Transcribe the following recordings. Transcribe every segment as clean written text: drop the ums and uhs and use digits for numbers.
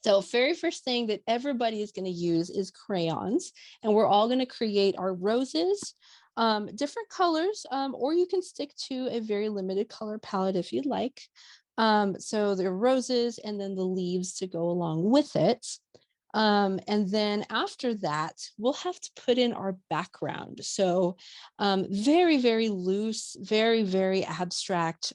So very first thing that everybody is going to use is crayons, and we're all going to create our roses, different colors, or you can stick to a very limited color palette if you'd like. So there are roses and then the leaves to go along with it. And then after that, we'll have to put in our background. So very, very loose, very, very abstract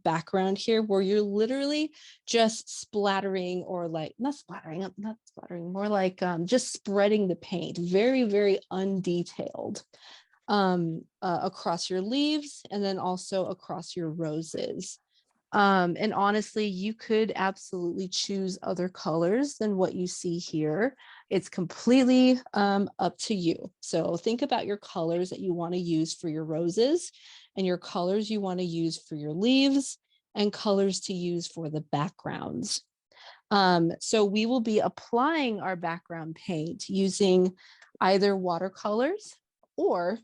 background here where you're literally just splattering or like, not splattering, more like just spreading the paint, very, very undetailed across your leaves and then also across your roses. And honestly, you could absolutely choose other colors than what you see here. It's completely up to you. So think about your colors that you want to use for your roses and your colors you want to use for your leaves and colors to use for the backgrounds. So we will be applying our background paint using either watercolors or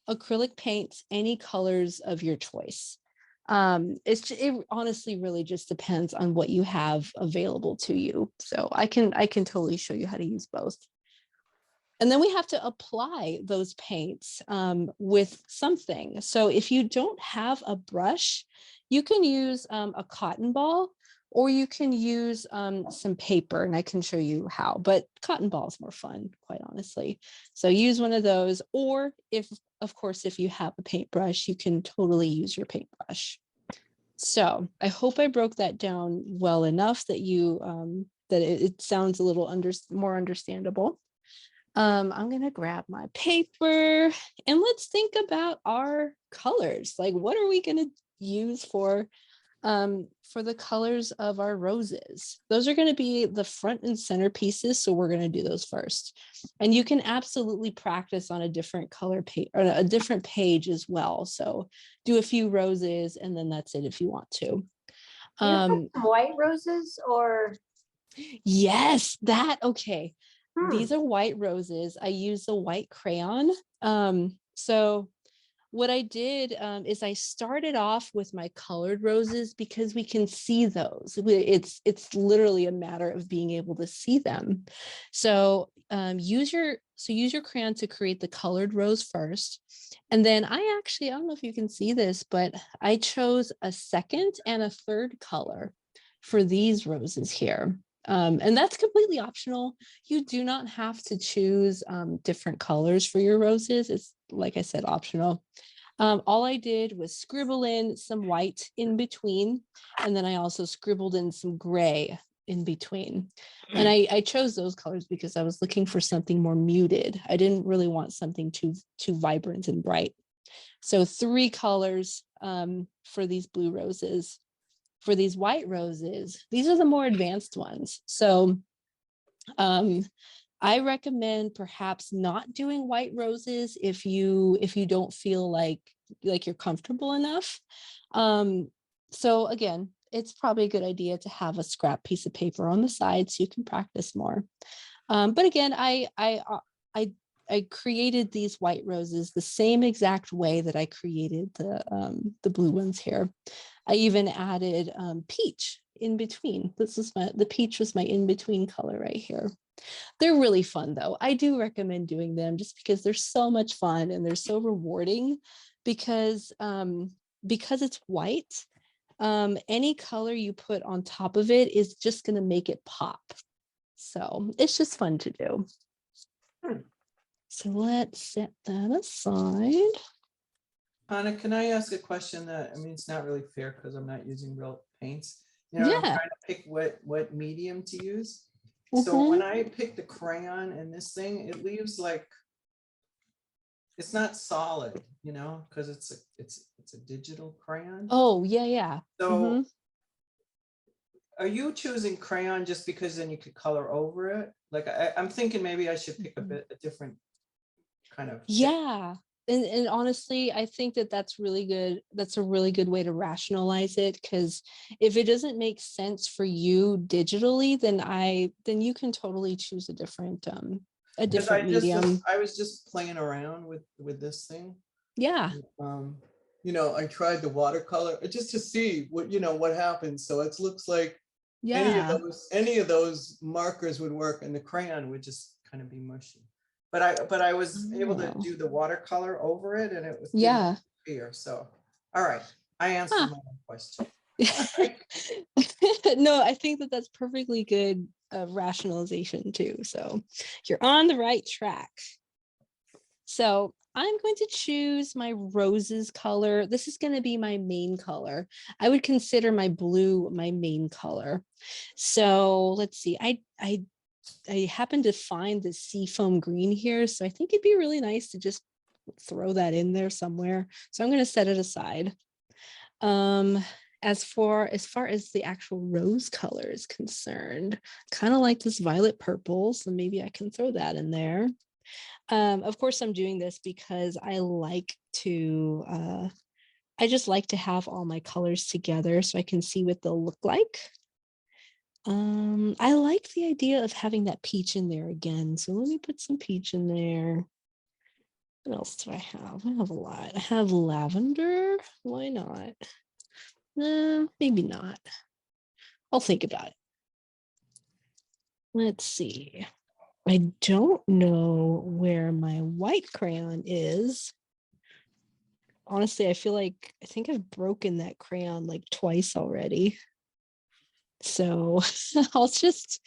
acrylic paints, any colors of your choice. It honestly really just depends on what you have available to you. So I can totally show you how to use both. And then we have to apply those paints with something. So if you don't have a brush, you can use a cotton ball, or you can use some paper, and I can show you how, but cotton ball is more fun, quite honestly. So use one of those, or of course, if you have a paintbrush, you can totally use your paintbrush. So I hope I broke that down well enough that it sounds a little more understandable. I'm gonna grab my paper and let's think about our colors. Like, what are we gonna use for the colors of our roses? Those are going to be the front and center pieces. So we're going to do those first. And you can absolutely practice on a different color page or a different page as well. So do a few roses and then that's it if you want to. Do you have some white roses or? Yes, okay. These are white roses. I use the white crayon. So what I did is I started off with my colored roses because we can see those. It's literally a matter of being able to see them. So use your crayon to create the colored rose first. And then I don't know if you can see this, but I chose a second and a third color for these roses here. And that's completely optional. You do not have to choose different colors for your roses. It's, like I said, optional. All I did was scribble in some white in between, and then I also scribbled in some gray in between. And I chose those colors because I was looking for something more muted. I didn't really want something too vibrant and bright. So 3 colors for these blue roses. For these white roses, these are the more advanced ones. So I recommend perhaps not doing white roses if you don't feel like you're comfortable enough. So again, it's probably a good idea to have a scrap piece of paper on the side so you can practice more. But again, I created these white roses the same exact way that I created the blue ones here. I even added peach in between. The peach was my in-between color right here. They're really fun though. I do recommend doing them just because they're so much fun and they're so rewarding because it's white. Any color you put on top of it is just going to make it pop. So it's just fun to do. So let's set that aside. Anna, can I ask a question that, I mean, it's not really fair because I'm not using real paints. Yeah. I'm trying to pick what medium to use. So when I pick the crayon in this thing, it leaves like, it's not solid, because it's a digital crayon. Oh, yeah. So are you choosing crayon just because then you could color over it? Like I'm thinking maybe I should pick a different kind of. Yeah. And honestly, I think that's really good. That's a really good way to rationalize it, because if it doesn't make sense for you digitally, then you can totally choose a different medium. I was just playing around with this thing. Yeah. I tried the watercolor just to see what happens. So it looks like Yeah. Any of those markers would work, and the crayon would just kind of be mushy. But I was able to Oh. do the watercolor over it, and it was Yeah. clear. So, all right, I answered Huh. my own question. No, I think that that's perfectly good rationalization too. So you're on the right track. So I'm going to choose my roses color. This is going to be my main color. I would consider my blue my main color. So let's see. I happened to find the seafoam green here, so I think it'd be really nice to just throw that in there somewhere. So I'm going to set it aside. As far as the actual rose color is concerned, kind of like this violet purple, so maybe I can throw that in there. Of course, I'm doing this because I just like to have all my colors together so I can see what they'll look like. I like the idea of having that peach in there again. So let me put some peach in there. What else do I have? I have a lot. I have lavender. Why not? Maybe not. I'll think about it. Let's see. I don't know where my white crayon is. Honestly, I think I've broken that crayon like twice already. So I'll just,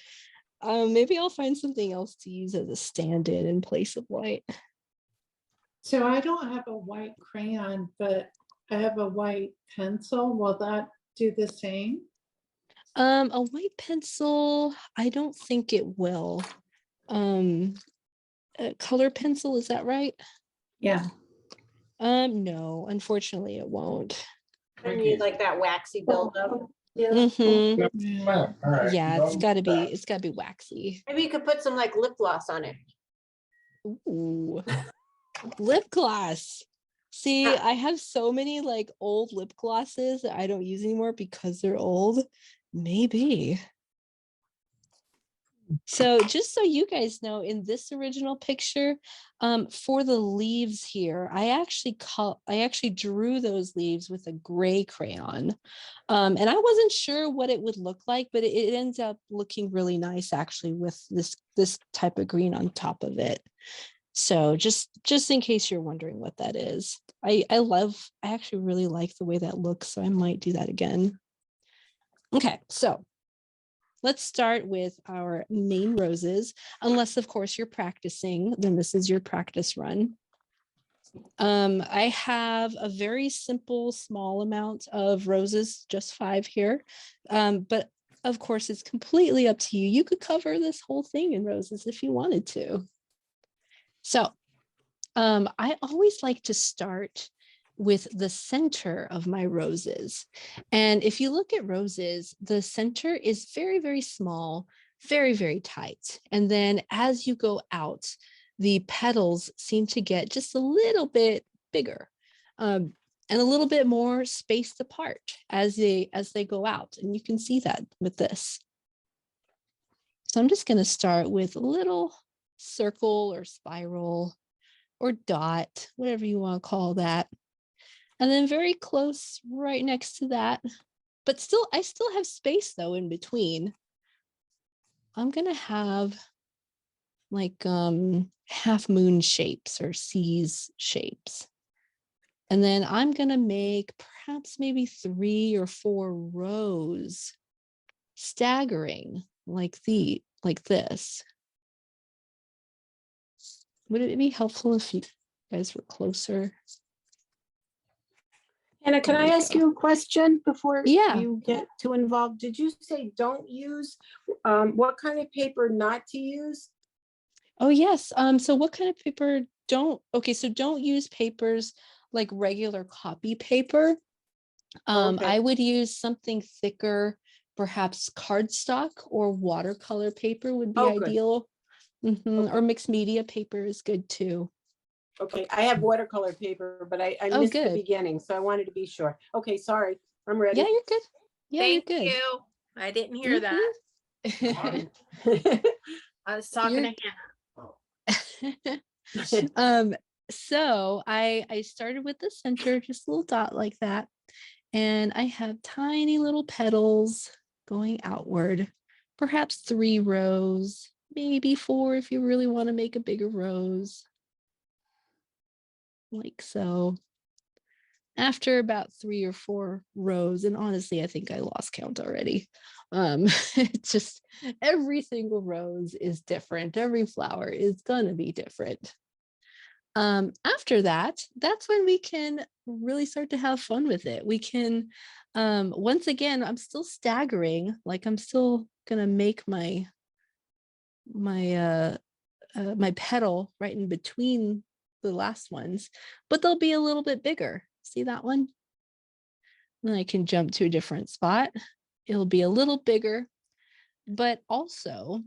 maybe I'll find something else to use as a stand-in in place of white. So I don't have a white crayon, but I have a white pencil. Will that do the same? A white pencil, I don't think it will. A color pencil, is that right? Yeah. No, unfortunately it won't. I need like that waxy buildup. Yeah. Mhm. Yeah. All right. Yeah, it's gotta be waxy. Maybe you could put some like lip gloss on it. Ooh, lip gloss. See, I have so many like old lip glosses that I don't use anymore because they're old. Maybe. So just so you guys know, in this original picture, for the leaves here, I actually drew those leaves with a gray crayon. And I wasn't sure what it would look like, but it ends up looking really nice actually with this type of green on top of it. So just in case you're wondering what that is, I actually really like the way that looks, so I might do that again. Okay, so let's start with our main roses, unless of course you're practicing, then this is your practice run. I have a very simple, small amount of roses, just 5 here. But of course it's completely up to you. You could cover this whole thing in roses if you wanted to. So I always like to start with the center of my roses. And if you look at roses, the center is very, very small, very, very tight. And then as you go out, the petals seem to get just a little bit bigger and a little bit more spaced apart as they go out. And you can see that with this. So I'm just going to start with a little circle or spiral or dot, whatever you want to call that. And then very close right next to that, but still, I still have space though in between. I'm gonna have like half moon shapes or C's shapes. And then I'm gonna make perhaps maybe 3 or 4 rows staggering like this. Would it be helpful if you guys were closer? Anna, can I ask you a question before Yeah. you get too involved? Did you say don't use, what kind of paper not to use? Oh, yes. So what kind of paper don't use papers like regular copy paper. Okay. I would use something thicker, perhaps cardstock or watercolor paper would be Oh, good. ideal. Okay. Or mixed media paper is good too. Okay, I have watercolor paper, but I Oh, missed the good. beginning, so I wanted to be sure. Okay, sorry, I'm ready. Yeah, you're good. Yeah, Thank you're good. you. I didn't hear that. I was talking You're- to um, so I started with the center, just a little dot like that. And I have tiny little petals going outward, perhaps 3 rows, maybe 4 if you really want to make a bigger rose, like so. After about 3 or 4 rows, and honestly, I think I lost count already. It's just every single rose is different. Every flower is gonna be different. After that, that's when we can really start to have fun with it. We can, once again, I'm still staggering, like I'm still gonna make my my petal right in between the last ones, but they'll be a little bit bigger. See that one? Then I can jump to a different spot. It'll be a little bigger, but also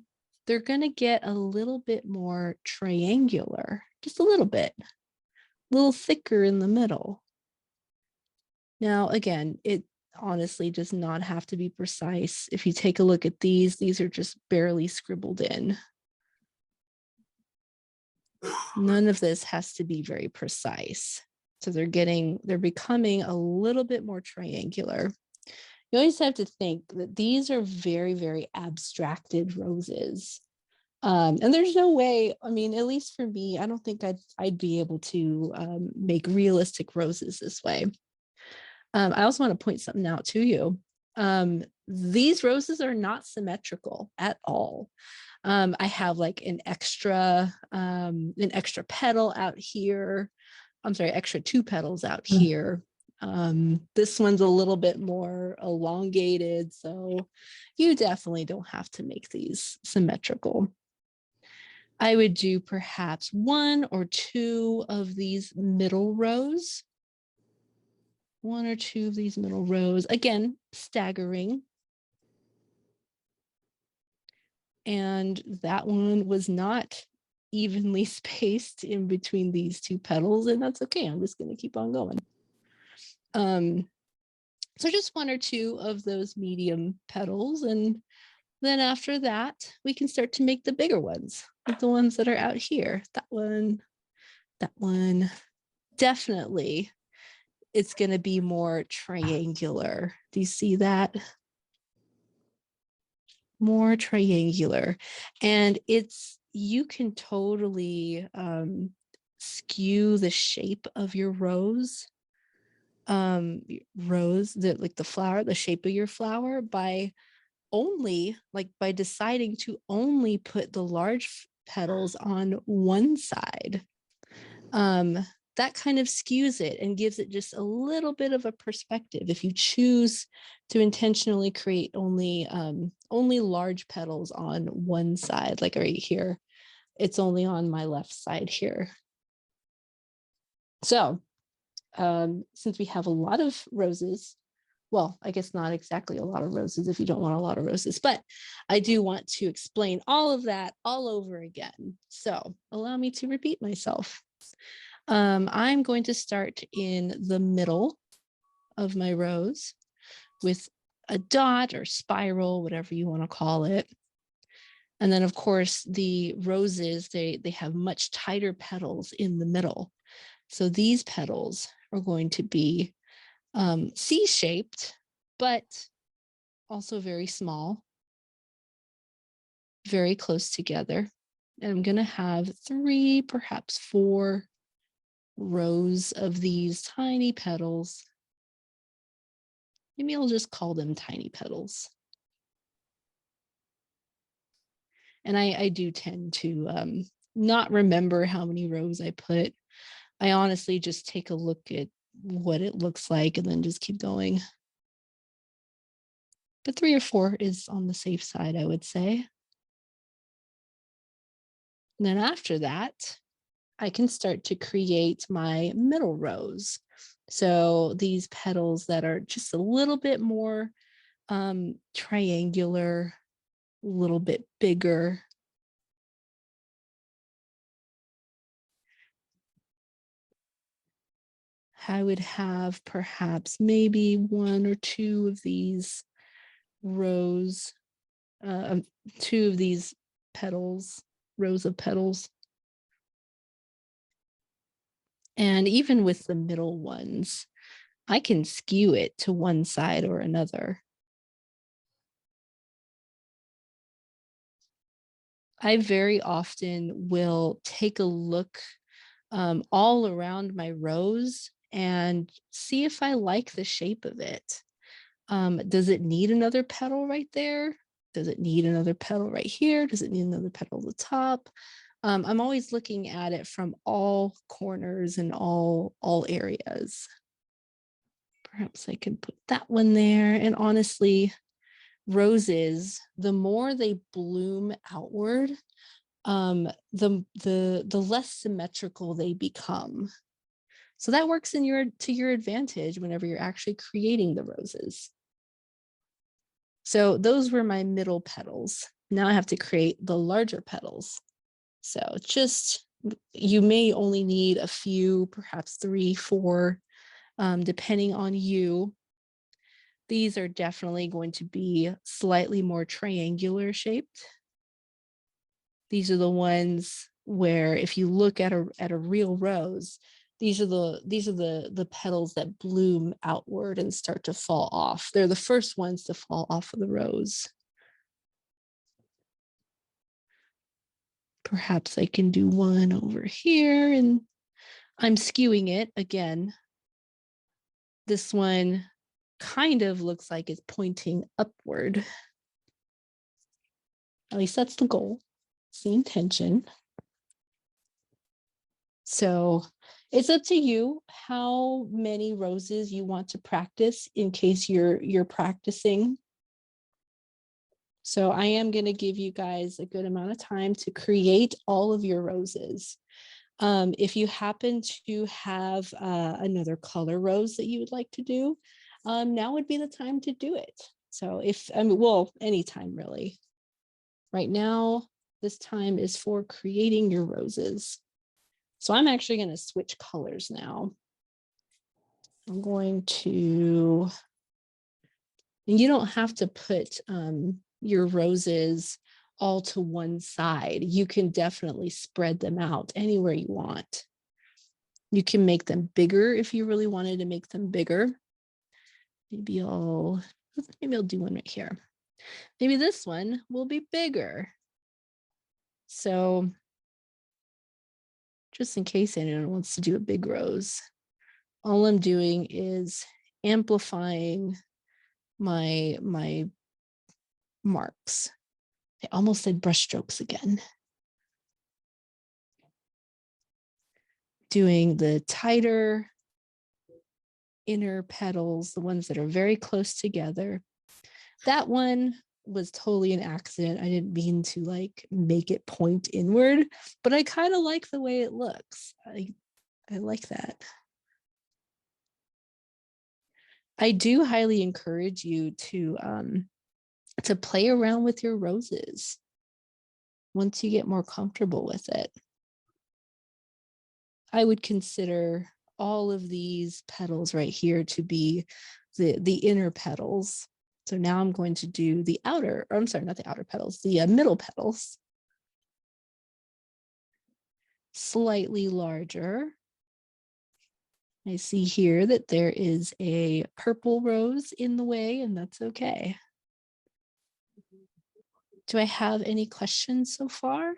they're going to get a little bit more triangular, just a little thicker in the middle. Now, again, it honestly does not have to be precise. If you take a look at these are just barely scribbled in. None of this has to be very precise. So they're becoming a little bit more triangular. You always have to think that these are very, very abstracted roses. And there's no way, I mean, at least for me, I don't think I'd be able to make realistic roses this way. I also want to point something out to you. These roses are not symmetrical at all. I have like an extra petal out here. I'm sorry, extra 2 petals out here. This one's a little bit more elongated, so you definitely don't have to make these symmetrical. I would do perhaps 1 or 2 of these middle rows. 1 or 2 of these middle rows, again, staggering. And that one was not evenly spaced in between these 2 petals, and that's okay. I'm just going to keep on going. So just 1 or 2 of those medium petals, and then after that, we can start to make the bigger ones, like the ones that are out here. That one. Definitely, it's going to be more triangular. Do you see that? More triangular. And you can totally skew the shape of your rose, like the flower, the shape of your flower by deciding to only put the large petals on one side. That kind of skews it and gives it just a little bit of a perspective. If you choose to intentionally create only large petals on one side, like right here, it's only on my left side here. So since we have a lot of roses, well, I guess not exactly a lot of roses if you don't want a lot of roses, but I do want to explain all of that all over again. So allow me to repeat myself. I'm going to start in the middle of my rose with a dot or spiral, whatever you want to call it. And then, of course, the roses, they have much tighter petals in the middle. So these petals are going to be C-shaped, but also very small, very close together. And I'm going to have 3, perhaps 4 rows of these tiny petals. Maybe I'll just call them tiny petals. And I do tend to not remember how many rows I put. I honestly just take a look at what it looks like and then just keep going. But 3 or 4 is on the safe side, I would say. And then after that, I can start to create my middle rows. So these petals that are just a little bit more triangular, a little bit bigger. I would have perhaps maybe 1 or 2 of these rows, 2 of these petals, rows of petals. And even with the middle ones, I can skew it to one side or another. I very often will take a look all around my rose and see if I like the shape of it. Does it need another petal right there? Does it need another petal right here? Does it need another petal at the top? I'm always looking at it from all corners and all areas. Perhaps I can put that one there. And honestly, roses, the more they bloom outward, the less symmetrical they become. So that works in your advantage whenever you're actually creating the roses. So those were my middle petals. Now I have to create the larger petals. So just, you may only need a few, perhaps 3, 4, depending on you. These are definitely going to be slightly more triangular shaped. These are the ones where if you look at a real rose, these are the petals that bloom outward and start to fall off. They're the first ones to fall off of the rose. Perhaps I can do one over here, and I'm skewing it again. This one kind of looks like it's pointing upward. At least that's the goal, it's the intention. So it's up to you how many roses you want to practice in case you're practicing. So I am going to give you guys a good amount of time to create all of your roses. If you happen to have another color rose that you would like to do, now would be the time to do it. So well, anytime really. Right now, this time is for creating your roses. So I'm actually going to switch colors now. I'm going to, and you don't have to put your roses all to one side. You can definitely spread them out anywhere you want. You can make them bigger if you really wanted to make them bigger. Maybe I'll do one right here. Maybe this one will be bigger. So just in case anyone wants to do a big rose, all I'm doing is amplifying my marks. I almost said brush strokes again. Doing the tighter inner petals, the ones that are very close together. That one was totally an accident. I didn't mean to like make it point inward, but I kind of like the way it looks. I like that. I do highly encourage you to play around with your roses once you get more comfortable with it. I would consider all of these petals right here to be the inner petals. So now I'm going to do the outer, or I'm sorry, not the outer petals, the middle petals. Slightly larger. I see here that there is a purple rose in the way, and that's okay. Do I have any questions so far?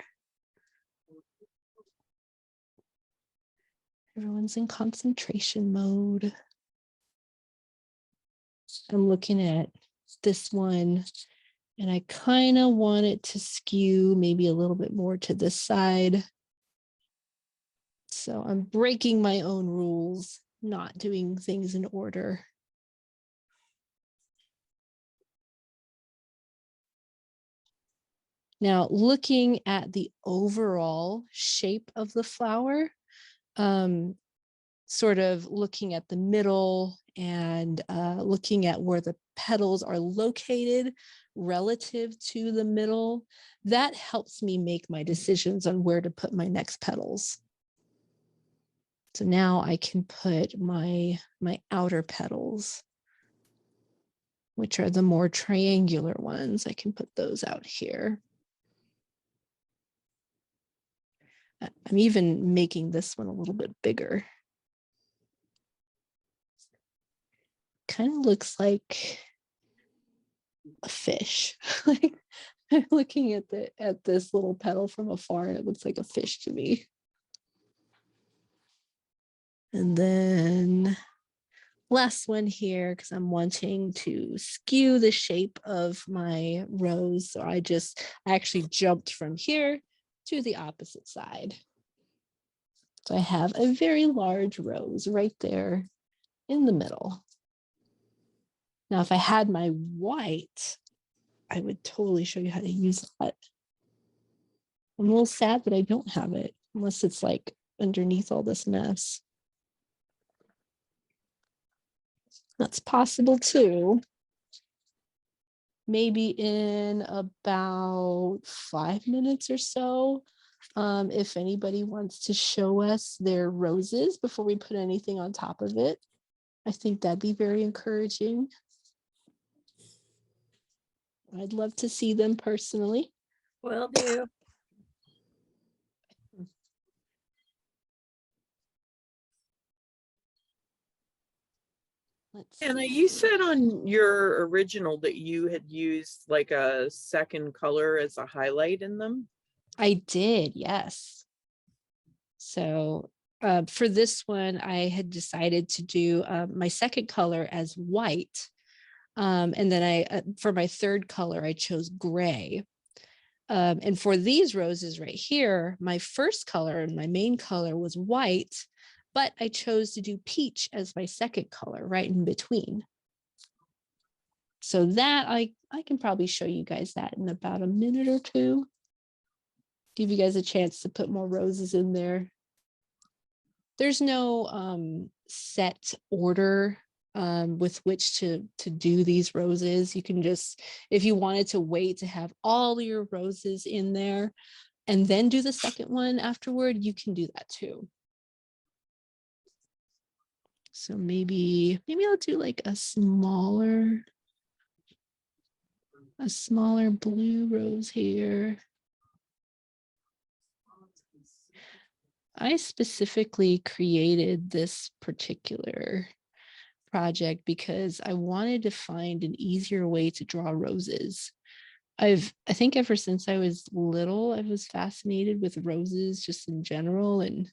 Everyone's in concentration mode. I'm looking at this one, and I kind of want it to skew maybe a little bit more to this side. So I'm breaking my own rules, not doing things in order. Now, looking at the overall shape of the flower, sort of looking at the middle and looking at where the petals are located relative to the middle, that helps me make my decisions on where to put my next petals. So now I can put my outer petals, which are the more triangular ones. I can put those out here. I'm even making this one a little bit bigger. Kind of looks like a fish. Like looking at this little petal from afar, and it looks like a fish to me. And then last one here, because I'm wanting to skew the shape of my rose. So I actually jumped from here to the opposite side. So I have a very large rose right there in the middle. Now, if I had my white, I would totally show you how to use that. I'm a little sad that I don't have it, unless it's like underneath all this mess. That's possible too. Maybe in about 5 minutes or so, if anybody wants to show us their roses before we put anything on top of it. I think that'd be very encouraging. I'd love to see them personally. Will do. Let's Anna, see. you said on your original that you had used like a second color as a highlight in them. I did, yes. So for this one, I had decided to do my second color as white. And then for my third color, I chose gray. And for these roses right here, my first color and my main color was white, but I chose to do peach as my second color right in between. So that I can probably show you guys that in about a minute or two. Give you guys a chance to put more roses in there. There's no set order with which to do these roses. You can just, if you wanted to wait to have all your roses in there and then do the second one afterward, you can do that too. So maybe I'll do like a smaller blue rose here. I specifically created this particular project because I wanted to find an easier way to draw roses. I think ever since I was little, I was fascinated with roses just in general and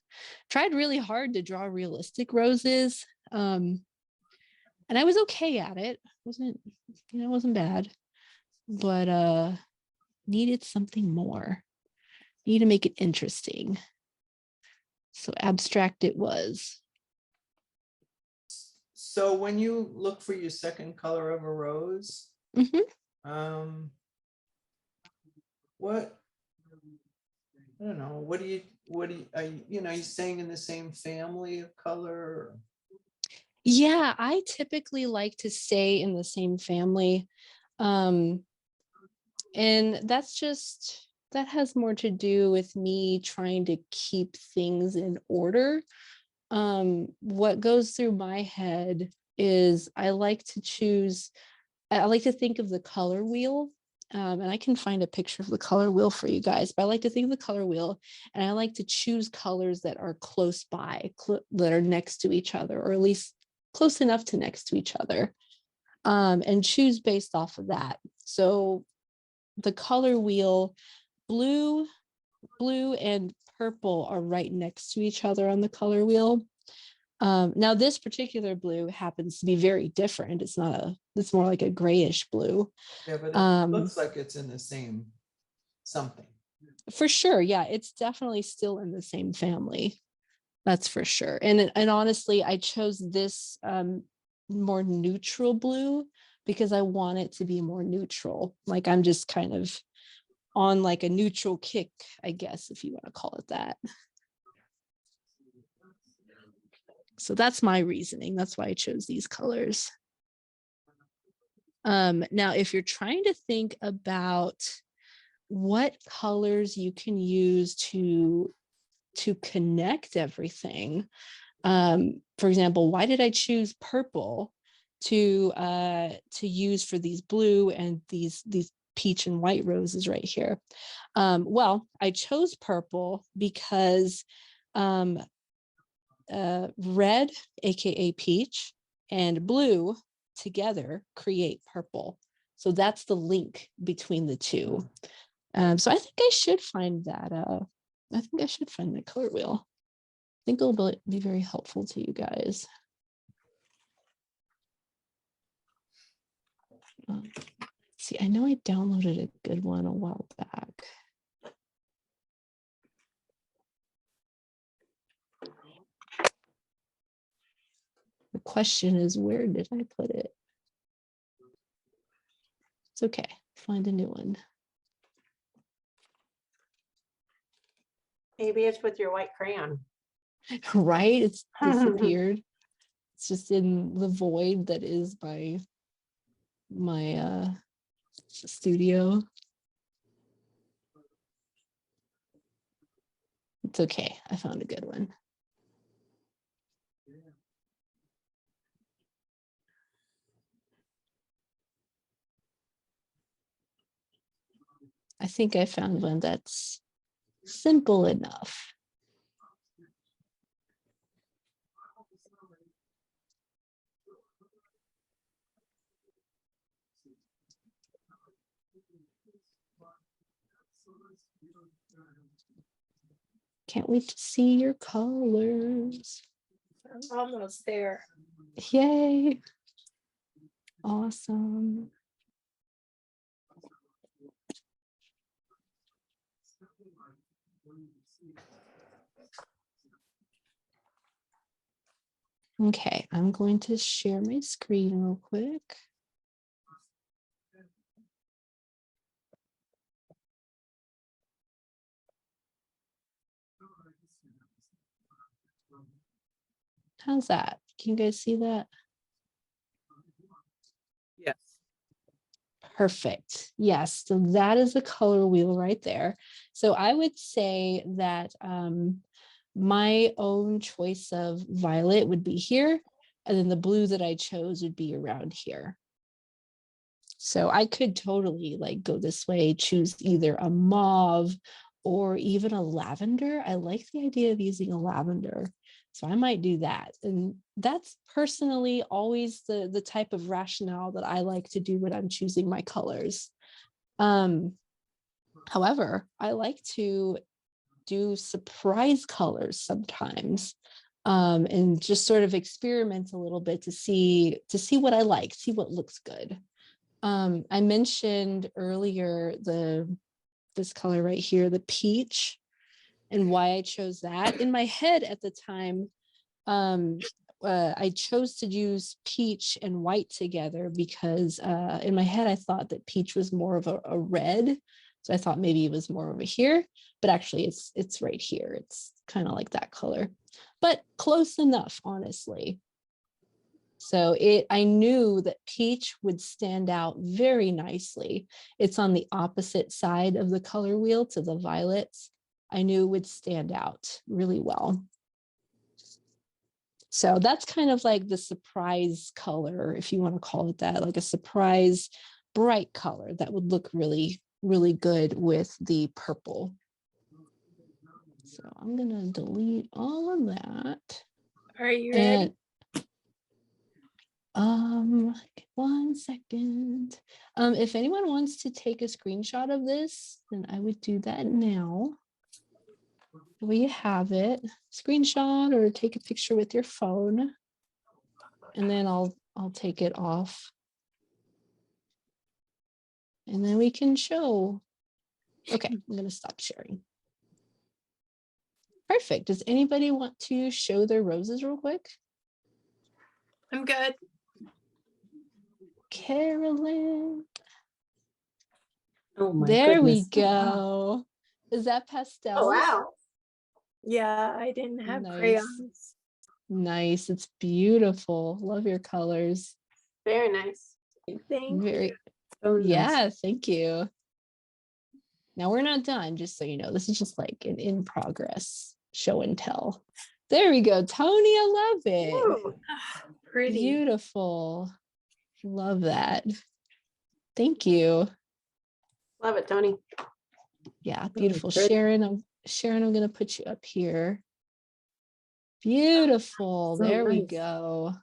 tried really hard to draw realistic roses. And I was okay at it. It wasn't bad, but needed something more. Need to make it interesting. So abstract it was. So when you look for your second color of a rose, what, I don't know, what are you saying in the same family of color? Yeah, I typically like to stay in the same family. And that has more to do with me trying to keep things in order. What goes through my head is I like to think of the color wheel. And I can find a picture of the color wheel for you guys, but I like to think of the color wheel and I like to choose colors that are close by, that are next to each other, or at least close enough to next to each other, and choose based off of that. So the color wheel, blue and purple are right next to each other on the color wheel. Now this particular blue happens to be very different. It's more like a grayish blue. Yeah, but it looks like it's in the same something. For sure. Yeah, it's definitely still in the same family. That's for sure. And honestly, I chose this more neutral blue because I want it to be more neutral. Like I'm just kind of on like a neutral kick, I guess, if you want to call it that. So that's my reasoning. That's why I chose these colors. Now, if you're trying to think about what colors you can use to connect everything, for example, why did I choose purple to use for these blue and these peach and white roses right here? Well, I chose purple because red, aka peach, and blue together create purple. So that's the link between the two. So I think I should find that. I think I should find the color wheel. I think it'll be very helpful to you guys. See, I know I downloaded a good one a while back. The question is, where did I put it? It's okay, find a new one. Maybe it's with your white crayon. Right, it's disappeared. It's just in the void that is my studio. It's okay, I found a good one. I think I found one that's simple enough. Can't wait to see your colors. I'm almost there. Yay. Awesome. Okay, I'm going to share my screen real quick. How's that? Can you guys see that? Yes. Perfect. Yes, so that is a color wheel right there. So I would say that my own choice of violet would be here, and then the blue that I chose would be around here. So I could totally like go this way, choose either a mauve or even a lavender. I like the idea of using a lavender. So I might do that. And that's personally always the type of rationale that I like to do when I'm choosing my colors. However, I like to do surprise colors sometimes, and just sort of experiment a little bit to see what I like, see what looks good. I mentioned earlier this color right here, the peach, and why I chose that. In my head at the time, I chose to use peach and white together because in my head I thought that peach was more of a red. So I thought maybe it was more over here, but actually it's right here. It's kind of like that color, but close enough, honestly. So I knew that peach would stand out very nicely. It's on the opposite side of the color wheel to the violets. I knew it would stand out really well. So that's kind of like the surprise color, if you want to call it that, like a surprise bright color that would look really, really good with the purple. So I'm going to delete all of that. Are you ready? And 1 second. If anyone wants to take a screenshot of this, then I would do that now. Where you have it, screenshot or take a picture with your phone, and then I'll take it off, and then we can show. Okay, I'm gonna stop sharing. Perfect. Does anybody want to show their roses real quick? I'm good. Carolyn. Oh my There we goodness. go. Is that pastel? Oh, wow. Yeah, I didn't have Nice. crayons. Nice. It's beautiful. Love your colors. Very nice. Thank Very. you. So nice. Yeah, thank you. Now we're not done, just so you know. This is just like an in progress show and tell. There we go. Tony, I love it. Ooh, pretty. Beautiful. Love that. Thank you. Love it, Tony. Yeah, beautiful. pretty. Sharon, I'm gonna put you up here. Beautiful. So There we nice. go.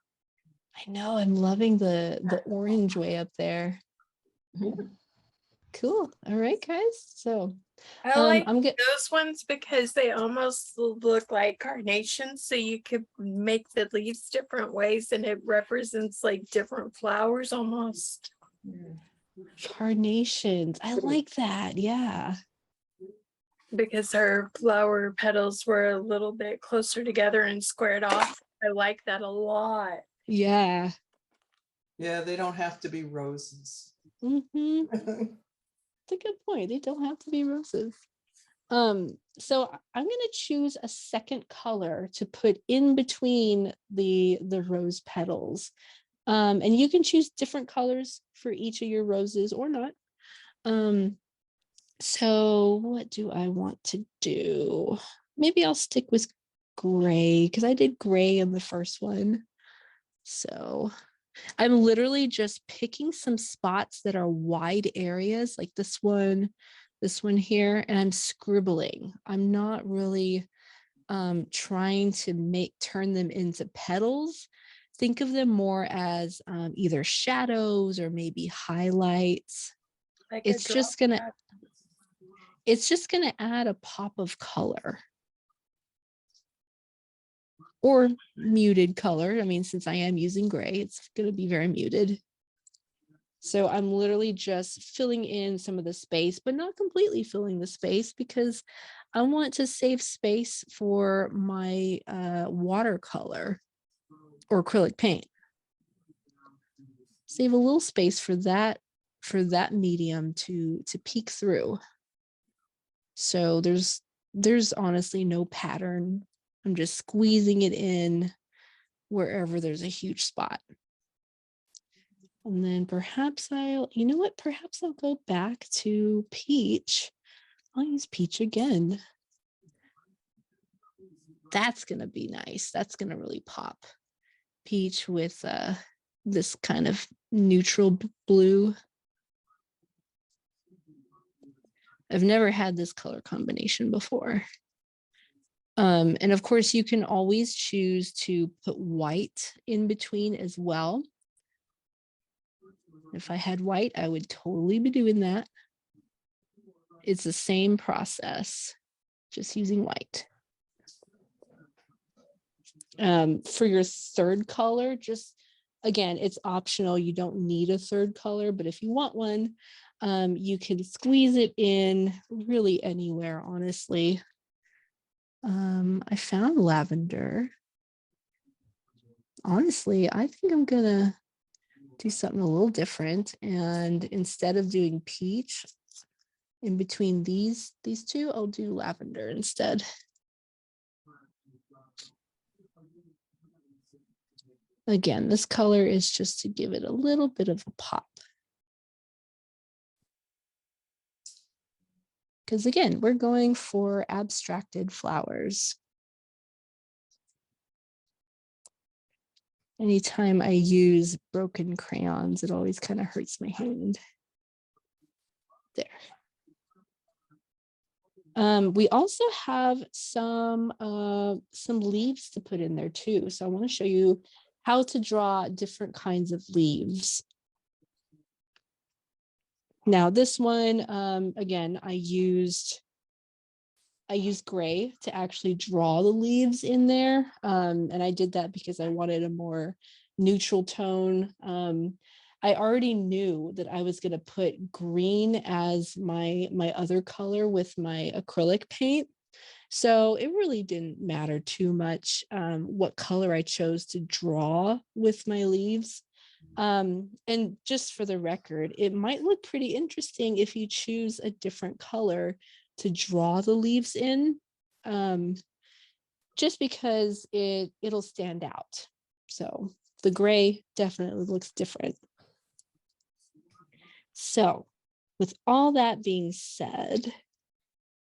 I know, I'm loving the orange way up there. Cool. All right, guys. So I like I'm good. those ones because they almost look like carnations. So you could make the leaves different ways and it represents like different flowers almost. Carnations. I like that. Yeah. Because her flower petals were a little bit closer together and squared off. I like that a lot. Yeah. Yeah, they don't have to be roses. Mm-hmm. That's a good point. They don't have to be roses. So I'm gonna choose a second color to put in between the rose petals. And you can choose different colors for each of your roses or not. So what do I want to do? Maybe I'll stick with gray because I did gray in the first one. So I'm literally just picking some spots that are wide areas like this one here, and I'm scribbling. I'm not really trying to turn them into petals. Think of them more as either shadows or maybe highlights. Like It's just gonna add a pop of color or muted color. I mean, since I am using gray, it's gonna be very muted. So I'm literally just filling in some of the space, but not completely filling the space because I want to save space for my watercolor or acrylic paint. Save a little space for that medium to peek through. So there's honestly no pattern. I'm just squeezing it in wherever there's a huge spot. And then perhaps perhaps I'll go back to peach. I'll use peach again. That's gonna be nice. That's gonna really pop. Peach with this kind of neutral blue. I've never had this color combination before. And of course, you can always choose to put white in between as well. If I had white, I would totally be doing that. It's the same process, just using white. For your third color, just again, it's optional. You don't need a third color, but if you want one, you can squeeze it in really anywhere, honestly. I found lavender. Honestly, I think I'm gonna do something a little different. And instead of doing peach in between these two, I'll do lavender instead. Again, this color is just to give it a little bit of a pop. Because again, we're going for abstracted flowers. Anytime I use broken crayons, it always kind of hurts my hand. There. We also have some leaves to put in there too. So I want to show you how to draw different kinds of leaves. Now this one, again, I used gray to actually draw the leaves in there. And I did that because I wanted a more neutral tone. I already knew that I was going to put green as my other color with my acrylic paint. So it really didn't matter too much what color I chose to draw with my leaves. And just for the record, it might look pretty interesting if you choose a different color to draw the leaves in, just because it'll stand out. So the gray definitely looks different. So with all that being said,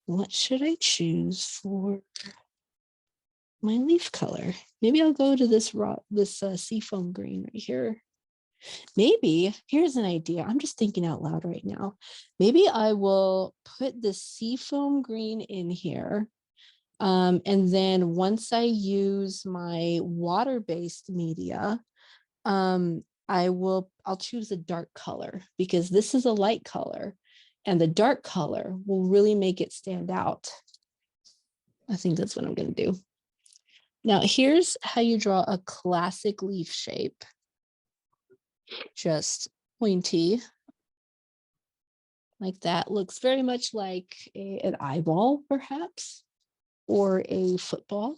what should I choose for my leaf color? Maybe I'll go to this seafoam green right here. Maybe, here's an idea. I'm just thinking out loud right now. Maybe I will put the seafoam green in here. And then once I use my water-based media, I'll choose a dark color because this is a light color and the dark color will really make it stand out. I think that's what I'm going to do. Now, here's how you draw a classic leaf shape. Just pointy, like that. Looks very much like an eyeball, perhaps, or a football.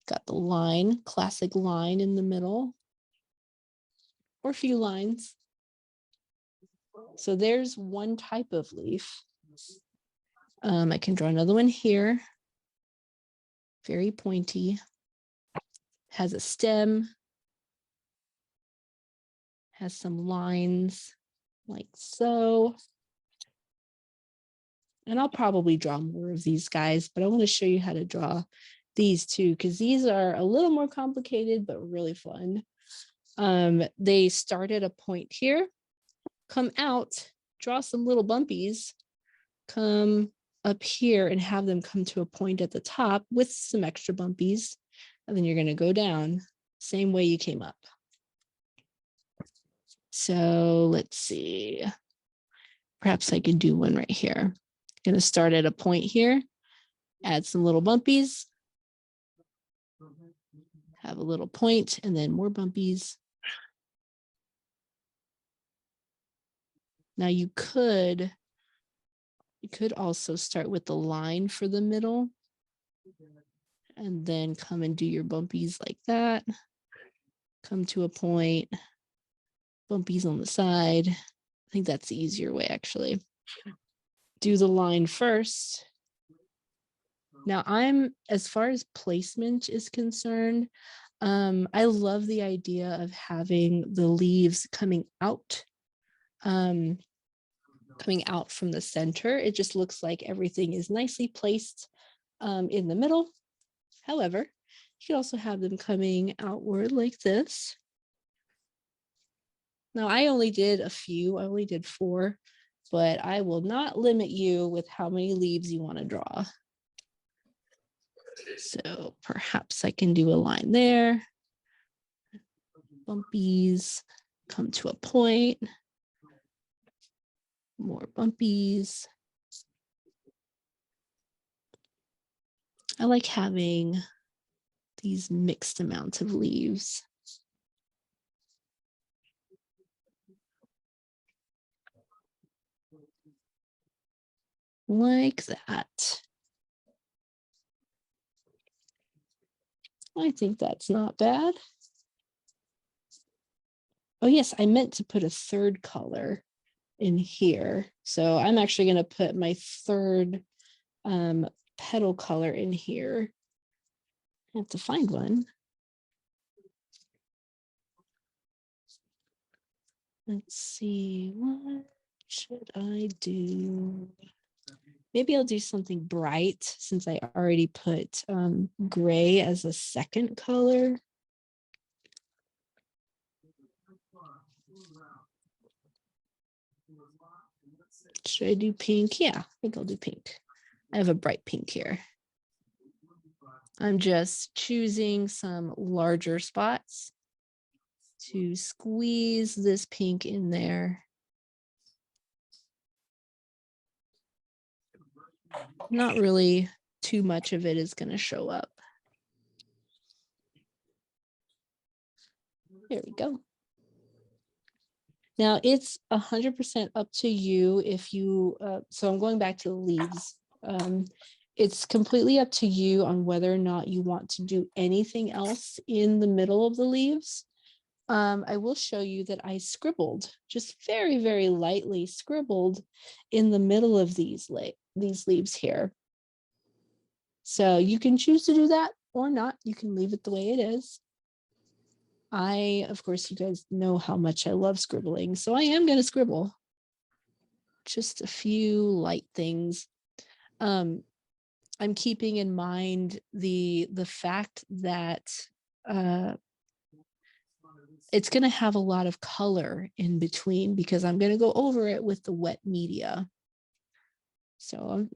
Got the line, classic line in the middle, or a few lines. So there's one type of leaf. I can draw another one here. Very pointy. Has a stem. Has some lines like so. And I'll probably draw more of these guys, but I want to show you how to draw these two because these are a little more complicated, but really fun. They start at a point here, come out, draw some little bumpies, come up here and have them come to a point at the top with some extra bumpies. And then you're going to go down same way you came up. So let's see. Perhaps I could do one right here. Going to start at a point here, add some little bumpies, have a little point, and then more bumpies. Now you could also start with the line for the middle and then come and do your bumpies like that. Come to a point, bumpies on the side. I think that's the easier way actually. Do the line first. Now as far as placement is concerned, I love the idea of having the leaves coming out from the center. It just looks like everything is nicely placed in the middle. However, you can also have them coming outward like this. Now I only did a few, I only did 4, but I will not limit you with how many leaves you want to draw. So perhaps I can do a line there. Bumpies, come to a point. More bumpies. I like having these mixed amounts of leaves. Like that. I think that's not bad. Oh yes, I meant to put a third color in here. So I'm actually going to put my third petal color in here. I have to find one. Let's see, what should I do? Maybe I'll do something bright since I already put gray as a second color. Should I do pink? Yeah, I think I'll do pink. I have a bright pink here. I'm just choosing some larger spots to squeeze this pink in there. Not really too much of it is going to show up. There we go. Now it's 100% up to you if you, so I'm going back to the leaves. It's completely up to you on whether or not you want to do anything else in the middle of the leaves. I will show you that I scribbled, just very, very lightly scribbled in the middle of these leaves here. So you can choose to do that or not. You can leave it the way it is. Of course, you guys know how much I love scribbling, so I am going to scribble. Just a few light things. I'm keeping in mind the fact that it's going to have a lot of color in between because I'm going to go over it with the wet media. So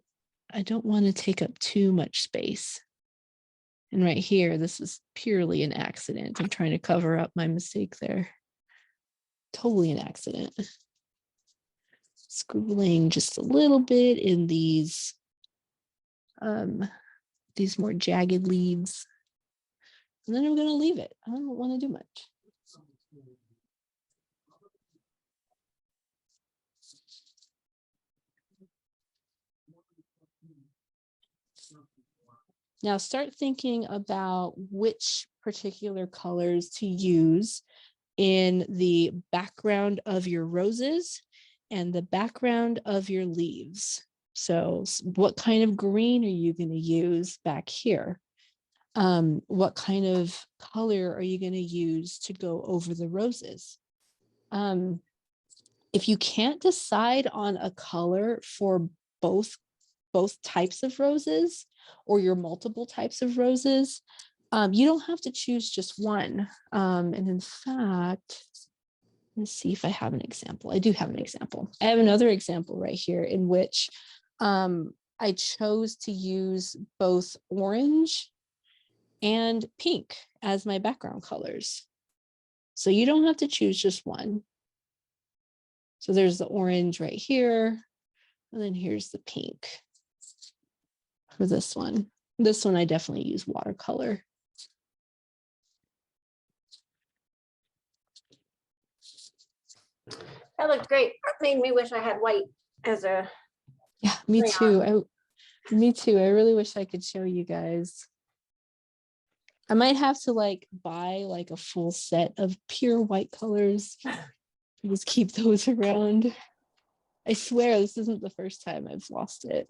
I don't want to take up too much space. And right here, this is purely an accident. I'm trying to cover up my mistake there. totally an accident. Scribbling just a little bit in these more jagged leaves. And then I'm going to leave it. I don't want to do much. Now start thinking about which particular colors to use in the background of your roses and the background of your leaves. So what kind of green are you going to use back here? What kind of color are you going to use to go over the roses? If you can't decide on a color for both types of roses or your multiple types of roses, you don't have to choose just one. And in fact, let's see if I have an example. I do have an example. I have another example right here in which I chose to use both orange and pink as my background colors. So you don't have to choose just one. So there's the orange right here, and then here's the pink for this one. This one I definitely use watercolor. That looked great. That made me wish I had white as a. Yeah, me too. Me too. I really wish I could show you guys. I might have to like buy like a full set of pure white colors. Just keep those around. I swear this isn't the first time I've lost it.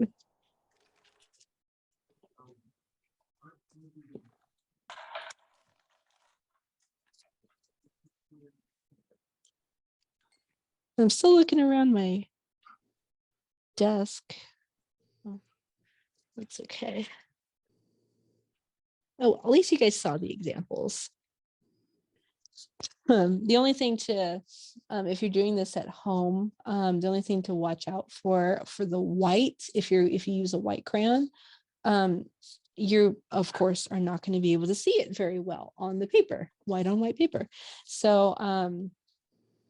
I'm still looking around my desk. Oh, that's okay. Oh, at least you guys saw the examples. The only thing to, if you're doing this at home, the only thing to watch out for the white, if you use a white crayon, you of course are not going to be able to see it very well on the paper, white on white paper. So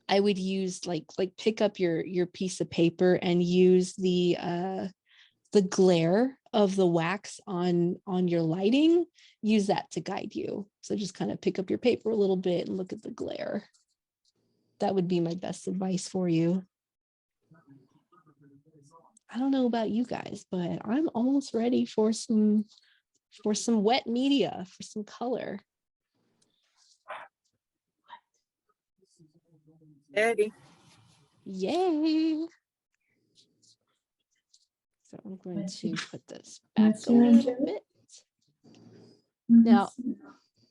I would use like pick up your piece of paper and use the glare of the wax on your lighting, use that to guide you. So just kind of pick up your paper a little bit and look at the glare. That would be my best advice for you. I don't know about you guys, but I'm almost ready for some wet media, for some color. Eddie. Yay. So I'm going to put this back That's a your little agenda? bit. Now,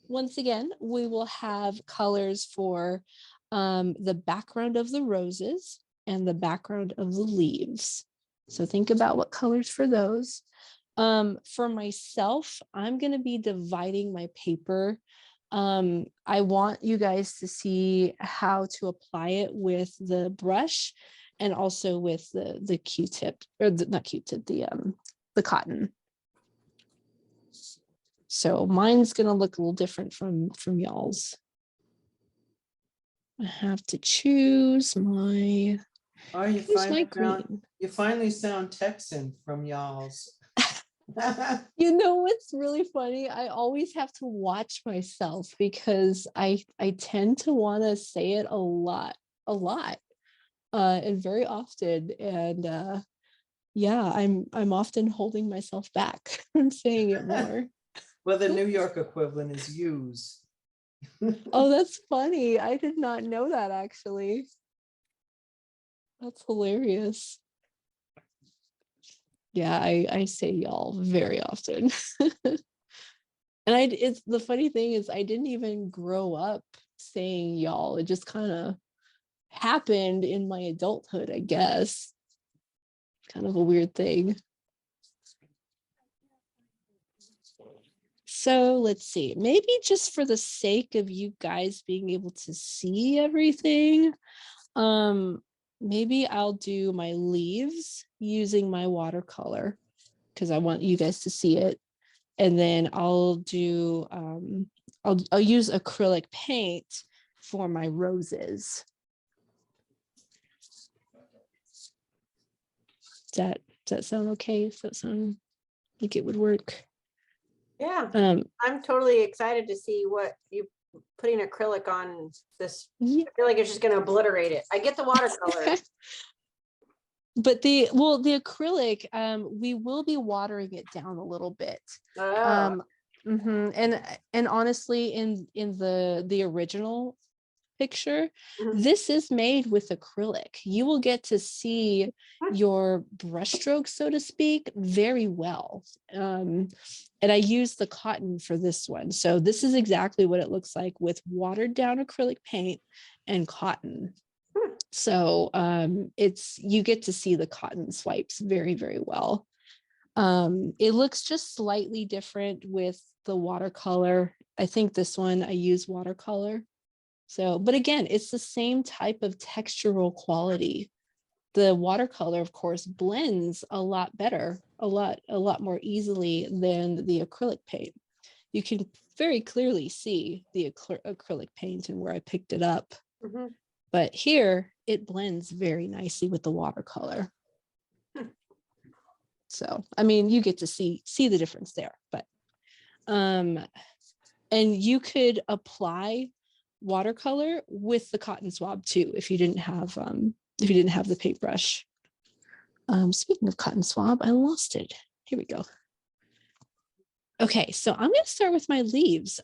once again, we will have colors for the background of the roses and the background of the leaves. So think about what colors for those. For myself, I'm going to be dividing my paper. I want you guys to see how to apply it with the brush and also with the Q-tip, or not Q-tip, the cotton. So mine's going to look a little different from y'all's. I have to choose my, Oh, you finally sound Texan from y'all's. you know what's really funny? I always have to watch myself because I tend to want to say it a lot, and very often. And yeah, I'm often holding myself back from saying it more. Well, the New York equivalent is use. Oh, that's funny. I did not know that actually. That's hilarious. Yeah, I say y'all very often. And it's the funny thing is I didn't even grow up saying y'all. It just kind of happened in my adulthood, I guess. Kind of a weird thing. So let's see, maybe just for the sake of you guys being able to see everything, maybe I'll do my leaves using my watercolor because I want you guys to see it. And then I'll do, I'll use acrylic paint for my roses. Does that sound okay? Does that sound like it would work? Yeah, Um, I'm totally excited to see what you putting acrylic on this. yeah. I feel like it's just gonna obliterate it. I get the watercolor. But the acrylic, we will be watering it down a little bit. Oh, And honestly, in the original picture, Mhm. this is made with acrylic. You will get to see Hmm. your brushstrokes, so to speak, very well. And I used the cotton for this one. So this is exactly what it looks like with watered down acrylic paint and cotton. So it's, you get to see the cotton swipes very, very well. It looks just slightly different with the watercolor. I think this one I use watercolor. So, but again, it's the same type of textural quality. The watercolor, of course, blends a lot better, a lot more easily than the acrylic paint. You can very clearly see the acrylic paint and where I picked it up. Mhm. But here it blends very nicely with the watercolor. So, I mean, you get to see the difference there, but and you could apply watercolor with the cotton swab too if you didn't have the paintbrush. Speaking of cotton swab, I lost it. Here we go. Okay, so I'm going to start with my leaves.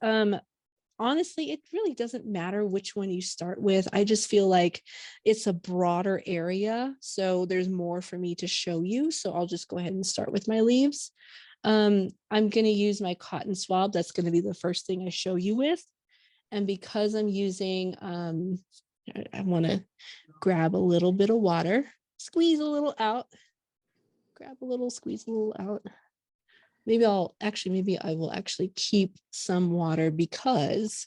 Honestly, it really doesn't matter which one you start with. I just feel like it's a broader area, so there's more for me to show you. So I'll just go ahead and start with my leaves. I'm going to use my cotton swab. That's going to be the first thing I show you with. And because I'm using, I want to grab a little bit of water, squeeze a little out, grab a little, squeeze a little out. Maybe I will actually keep some water because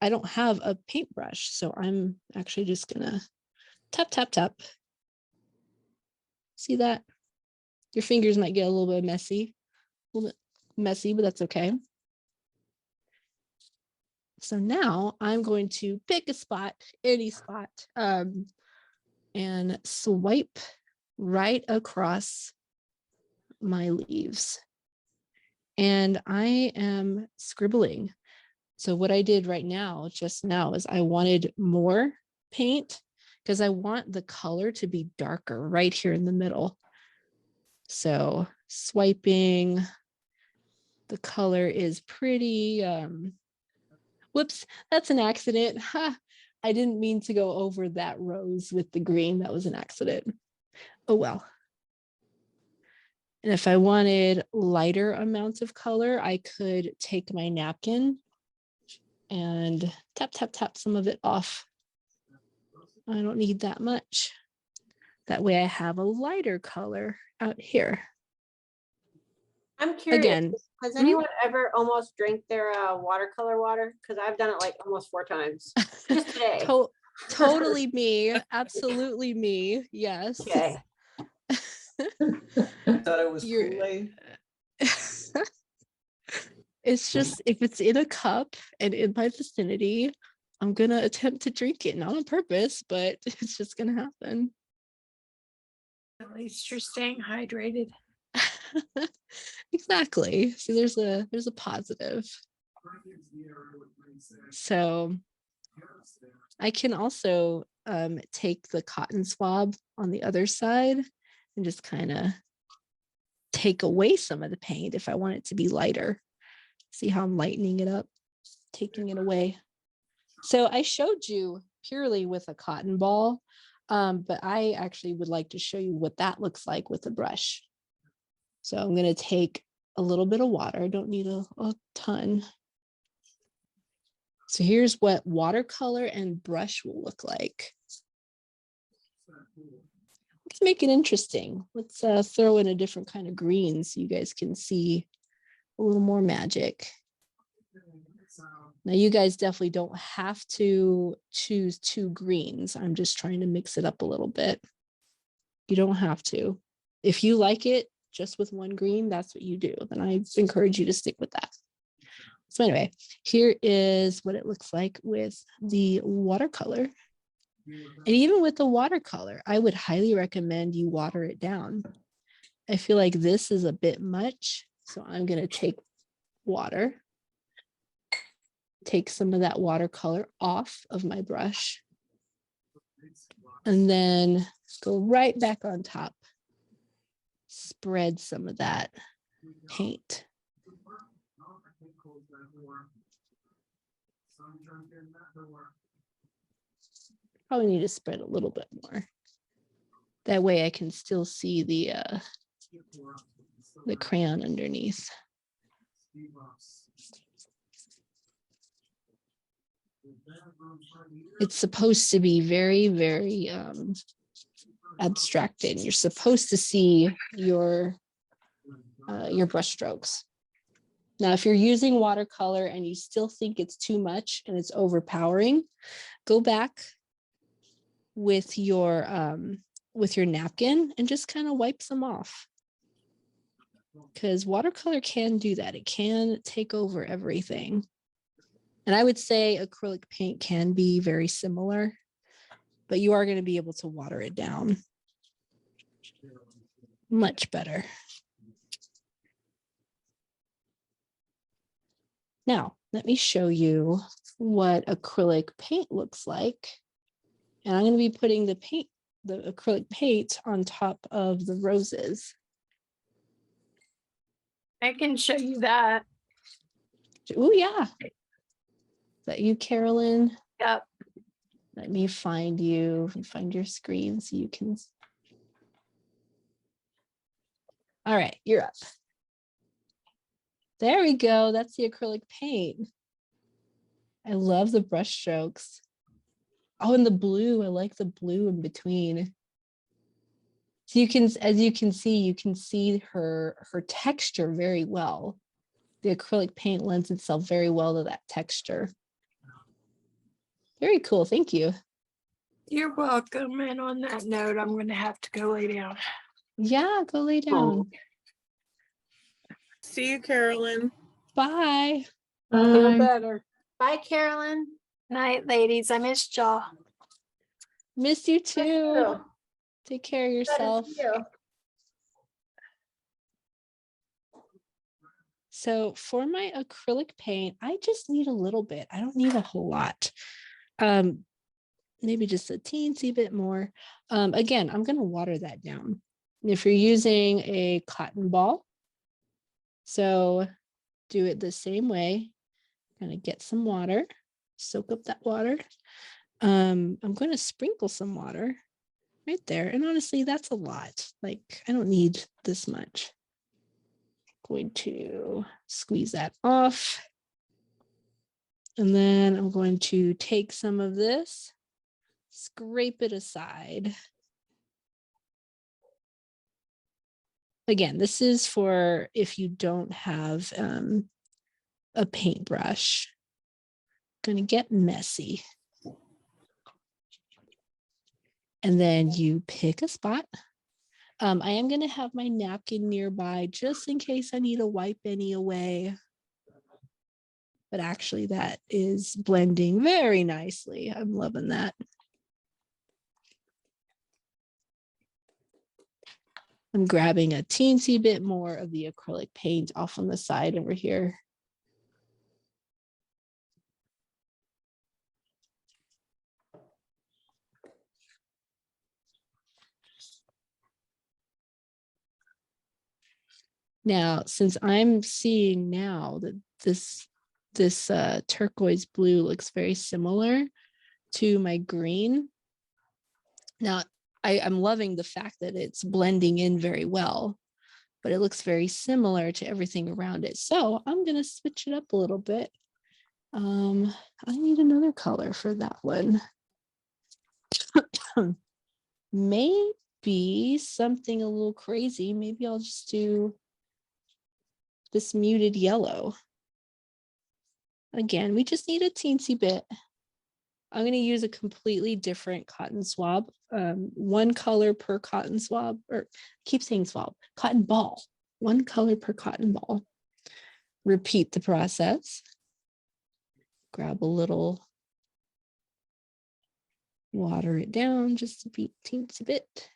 I don't have a paintbrush. So I'm actually just gonna tap, tap, tap. See that? Your fingers might get a little bit messy, but that's okay. So now I'm going to pick a spot, any spot, and swipe right across my leaves. And I am scribbling. So what I did just now, is I wanted more paint because I want the color to be darker right here in the middle. So swiping, the color is pretty, whoops, that's an accident. Ha, I didn't mean to go over that rose with the green. That was an accident. Oh, well. And if I wanted lighter amounts of color, I could take my napkin and tap, tap, tap some of it off. I don't need that much. That way I have a lighter color out here. I'm curious. Again, Has anyone ever almost drank their watercolor water? Because I've done it like almost 4 times. Just today. totally me. Absolutely me. Yes. Okay. Thought it was You're- Kool-Aid. It's just, if it's in a cup and in my vicinity, I'm going to attempt to drink it, not on purpose, but it's just going to happen. At least you're staying hydrated. Exactly. So there's a positive. So I can also take the cotton swab on the other side and just kind of take away some of the paint if I want it to be lighter. See how I'm lightening it up, taking it away. So I showed you purely with a cotton ball, but I actually would like to show you what that looks like with a brush. So I'm going to take a little bit of water. I don't need a ton. So here's what watercolor and brush will look like. Let's make it interesting. Let's throw in a different kind of green so you guys can see a little more magic. Now you guys definitely don't have to choose 2 greens. I'm just trying to mix it up a little bit. You don't have to. If you like it just with 1 green, that's what you do. Then I encourage you to stick with that. So anyway, here is what it looks like with the watercolor. And even with the watercolor, I would highly recommend you water it down. I feel like this is a bit much, so I'm going to take water, take some of that watercolor off of my brush, and then go right back on top. Spread some of that paint. Probably need to spread a little bit more. That way I can still see the crayon underneath. It's supposed to be very, very abstracted. You're supposed to see your brush strokes. Now, if you're using watercolor and you still think it's too much and it's overpowering, go back with your napkin and just kind of wipe some off. Because watercolor can do that. It can take over everything. And I would say acrylic paint can be very similar, but you are going to be able to water it down much better. Now, let me show you what acrylic paint looks like. And I'm going to be putting the acrylic paint on top of the roses. I can show you that. Oh, yeah. Is that you, Carolyn? Yep. Let me find you and find your screen so you can. All right, you're up. There we go. That's the acrylic paint. I love the brush strokes. Oh, and the blue. I like the blue in between. So you can, as you can see her texture very well. The acrylic paint lends itself very well to that texture. Very cool. Thank you. You're welcome. And on that note, I'm going to have to go lay down. Yeah, go lay down. See you, Carolyn. Bye. Feel better. Bye, Carolyn. Night, ladies. I missed y'all. Miss you too. Take care of yourself. So for my acrylic paint, I just need a little bit. I don't need a whole lot. Maybe just a teensy bit more. Again, I'm going to water that down. If you're using a cotton ball, so do it the same way. Kind of get some water, soak up that water. I'm going to sprinkle some water right there. And honestly, that's a lot. Like, I don't need this much. Going to squeeze that off. And then I'm going to take some of this, scrape it aside. Again, this is for if you don't have a paintbrush. Gonna get messy. And then you pick a spot. I am going to have my napkin nearby just in case I need to wipe any away. But actually that is blending very nicely. I'm loving that. I'm grabbing a teensy bit more of the acrylic paint off on the side over here. Now, since I'm seeing now that this turquoise blue looks very similar to my green. Now, I'm loving the fact that it's blending in very well, but it looks very similar to everything around it. So I'm going to switch it up a little bit. I need another color for that one. Maybe something a little crazy. Maybe I'll just do this muted yellow. Again, we just need a teensy bit. I'm going to use a completely different cotton swab, one color per cotton swab, or keep saying swab, cotton ball, one color per cotton ball. Repeat the process. Grab a little water it down just a teensy bit.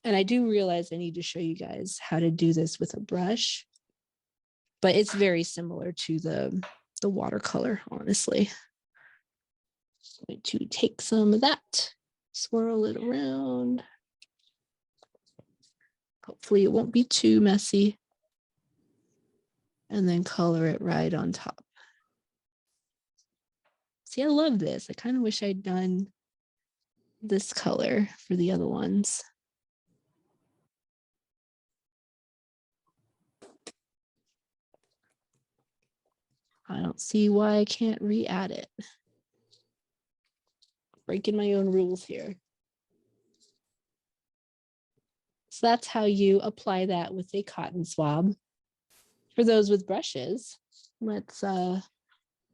And I do realize I need to show you guys how to do this with a brush, but it's very similar to the watercolor, honestly. I'm going to take some of that, swirl it around. Hopefully it won't be too messy. And then color it right on top. See, I love this. I kind of wish I'd done this color for the other ones. I don't see why I can't re-add it. Breaking my own rules here. So that's how you apply that with a cotton swab. For those with brushes, let's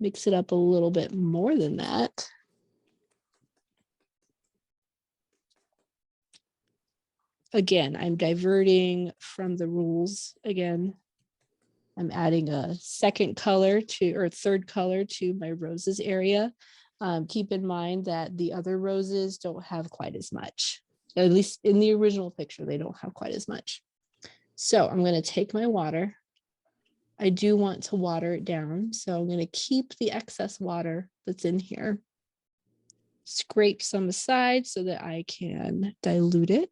mix it up a little bit more than that. Again, I'm diverting from the rules again. I'm adding a second color to, or third color to my roses area. Keep in mind that the other roses don't have quite as much. At least in the original picture, they don't have quite as much. So I'm going to take my water. I do want to water it down. So I'm going to keep the excess water that's in here. Scrape some aside so that I can dilute it.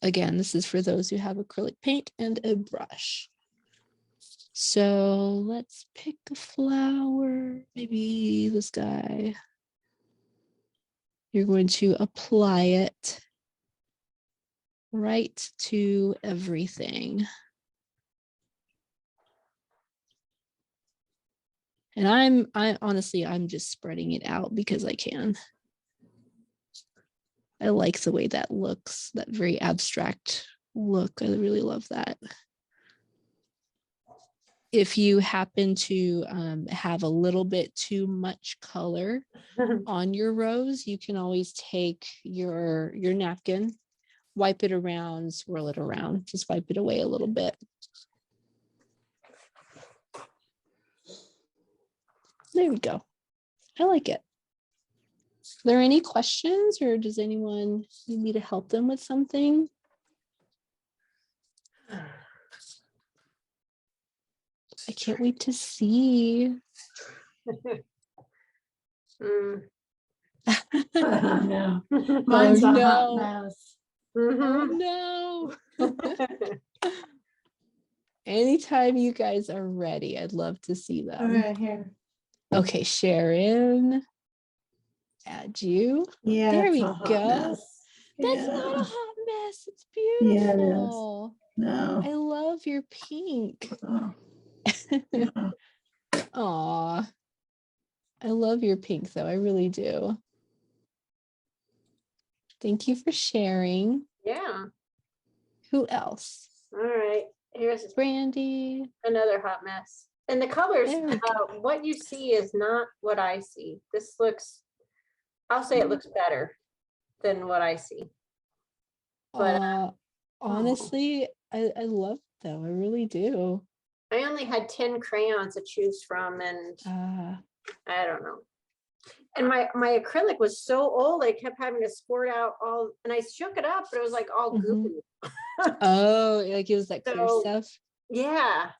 Again, this is for those who have acrylic paint and a brush. So let's pick a flower, maybe this guy. You're going to apply it right to everything. And I honestly, I'm just spreading it out because I can. I like the way that looks, that very abstract look. I really love that. If you happen to have a little bit too much color on your rose, you can always take your napkin, wipe it around, swirl it around, just wipe it away a little bit. There we go. I like it. Are there any questions, or does anyone need me to help them with something? I can't wait to see. No. Mine's a hot mess. Oh, no. Anytime you guys are ready, I'd love to see them. Okay, here. Okay, Sharon. Add you. Yeah, There it's we a hot go. mess. That's Yeah. not a hot mess. It's Yeah, it is. beautiful. No. I love your pink. Oh, yeah. Aw. I love your pink though. I really do. Thank you for sharing. Yeah. Who else? All right. Here's Brandy. another hot mess. And the colors, There we what you see is not what I see. This looks, I'll say it looks better than what I see. But Honestly, I love it though. I really do. I only had 10 crayons to choose from, and I don't know. And my acrylic was so old, I kept having to squirt out all, and I shook it up, but it was like all gooey. Oh, like it was that clear So, stuff. Yeah.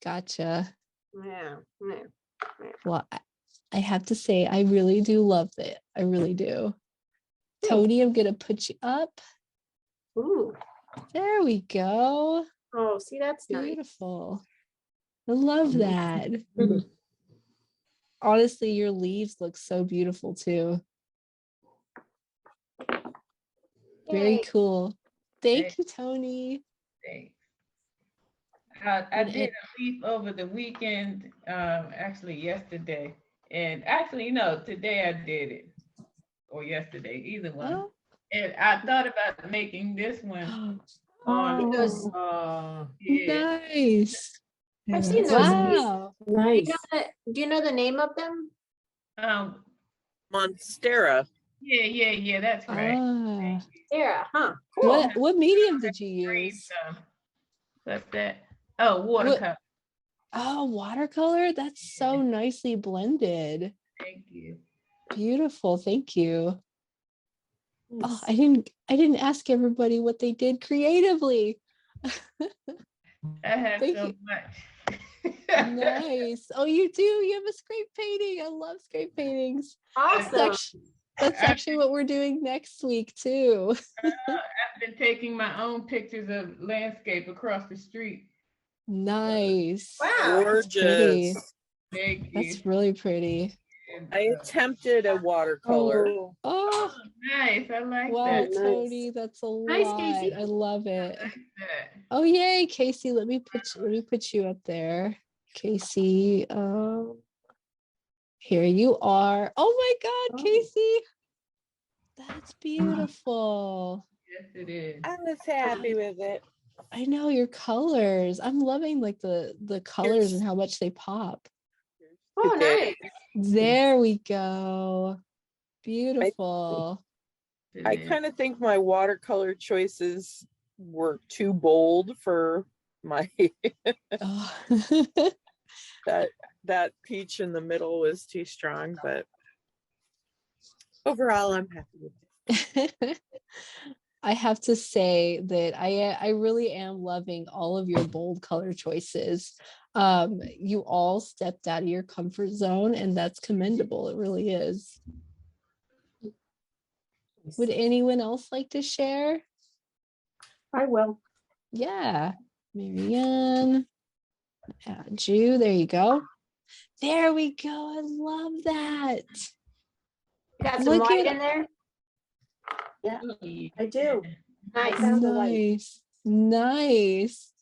Gotcha. Yeah. Well, I have to say, I really do love it. I really do. Tony, I'm gonna put you up. Ooh. There we go. Oh, see, that's Beautiful. I love that. nice. Honestly, your leaves look so beautiful too. Very Yay. cool. Thank you, Tony. Thanks. I did a leaf over the weekend, actually yesterday. And actually, no, today I did it. Or yesterday, either one. Oh. And I thought about making this one on Yeah. Nice. I've seen those. Wow. Nice. Do you know the name of them? Monstera. Yeah, that's right. Yeah, huh? Cool. What medium did you use? What's that? Oh, watercolor. Oh, watercolor. That's so Yeah. nicely blended. Thank you. Beautiful. Thank you. Oh, Nice. I didn't ask everybody what they did creatively. I have Thank so you. much. Nice. Oh, you do. You have a scrape painting. I love scrape paintings. Awesome. That's actually what we're doing next week too. I've been taking my own pictures of landscape across the street. Nice. Wow. That's pretty. Gorgeous. Thank you. That's really pretty. And, I attempted a watercolor. Oh, Oh, nice. I like wow, that. nice. Tony, that's a Nice, lot. Casey. I love it. I like that. Oh, yay, Casey. Let me put you up there. Casey, here you are. Oh my God, Oh. Casey. That's beautiful. Yes, it is. I was happy with it. I know your colors. I'm loving like the colors and how much they pop. Oh, Today. nice. There we go. Beautiful. It I is. kind of think my watercolor choices were too bold for my Oh. that peach in the middle was too strong, but overall I'm happy with it. I have to say that I really am loving all of your bold color choices. You all stepped out of your comfort zone, and that's commendable. It really is. Would anyone else like to share? I will. Yeah, Marianne, Jew, there you go. There we go. I love that. You got some Look white at- in there? I do. Nice. found the white. Nice, nice.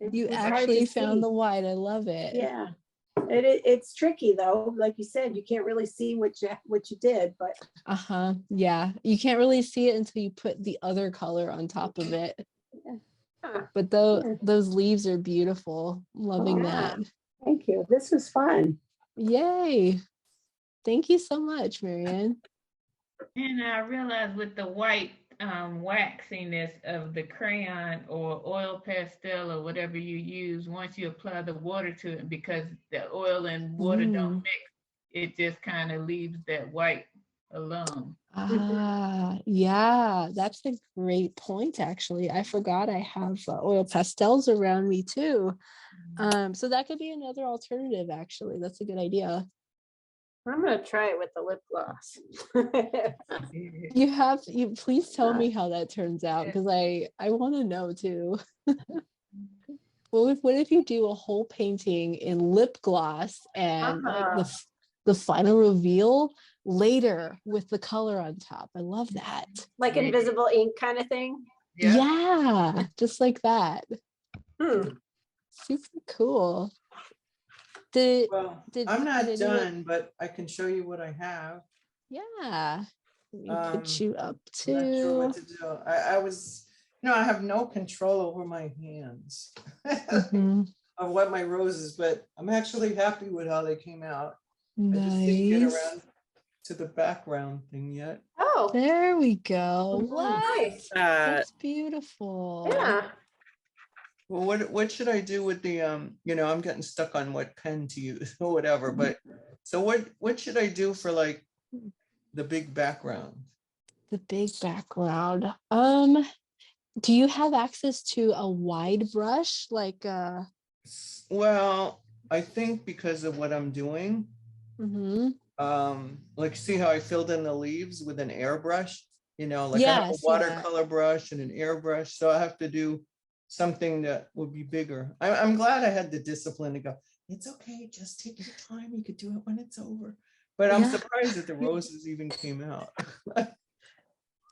It You was hard actually to found see. the white. I love it. Yeah, it's tricky though. Like you said, you can't really see what you did, but Uh-huh. Yeah. You can't really see it until you put the other color on top of it. Huh. But those leaves are beautiful. Loving Yeah. that. thank you. This was fun. Yay. Thank you so much, Marianne. And I realized with the white waxiness of the crayon or oil pastel or whatever you use, once you apply the water to it, because the oil and water don't mix, it just kind of leaves that white alone. Yeah, that's a great point, actually. I forgot I have oil pastels around me too. So that could be another alternative, actually. That's a good idea. I'm gonna try it with the lip gloss. You please tell me how that turns out, because I want to know too. What if you do a whole painting in lip gloss and like the final reveal later with the color on top? I love that. Like invisible ink kind of thing. Yeah, just like that. Hmm. Super cool. Well, I'm not done, but I can show you what I have. Yeah. Let me put you up I'm not sure what too. to do. I was, I have no control over my hands Mhm. of what my roses, but I'm actually happy with how they came out. I just didn't get Nice. around to the background thing yet. Oh, There we go. What? nice. That's beautiful. Yeah. Well, what should I do with the I'm getting stuck on what pen to use or whatever, but so what should I do for like the big background? The big background. Do you have access to a wide brush like Well, I think because of what I'm doing, like see how I filled in the leaves with an airbrush, like I have a watercolor brush and an airbrush, so I have to do something that would be bigger. I'm glad I had the discipline to go, it's okay, just take your time, you could do it when it's over. But I'm surprised that the roses even came out.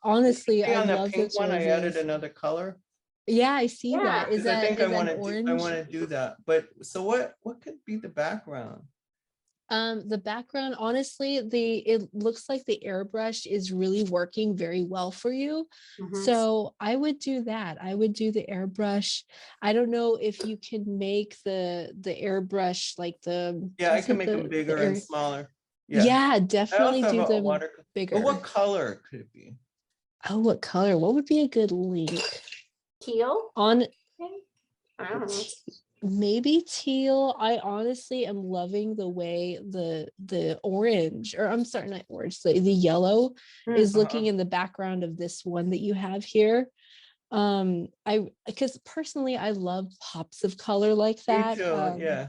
Honestly, I on the love pink the one, I added roses. another color. Yeah, I see that. Is Because I that think is I that want orange? to do that. But so what could be the background? The background, honestly, it looks like the airbrush is really working very well for you. So I would do that. I would do the airbrush. I don't know if you can make the airbrush like the I can make them bigger and smaller. Yeah, definitely do them bigger. But what color could it be? Oh, what color? What would be a good link? Teal? On I don't know. maybe teal. I honestly am loving the way the orange, or I'm sorry, not orange, the yellow is looking in the background of this one that you have here. Because personally I love pops of color like that. Yeah.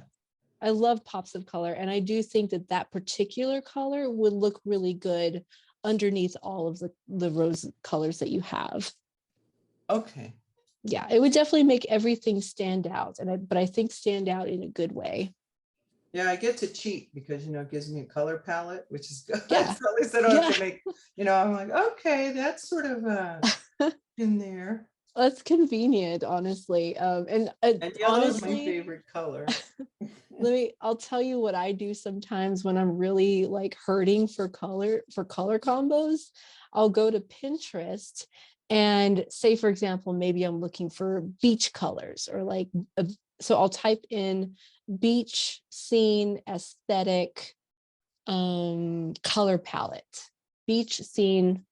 I love pops of color, and I do think that that particular color would look really good underneath all of the rose colors that you have. Okay. Yeah, it would definitely make everything stand out, but I think stand out in a good way. Yeah, I get to cheat because, you know, it gives me a color palette, which is good. Yeah. So at least I don't have Yeah. to make, you know, I'm like, okay, that's sort of in there. That's convenient, honestly. And yellow is my honestly, favorite color. I'll tell you what I do sometimes when I'm really like hurting for color combos. I'll go to Pinterest and say, for example, maybe I'm looking for beach colors, or like so I'll type in beach scene aesthetic color palette, beach scene,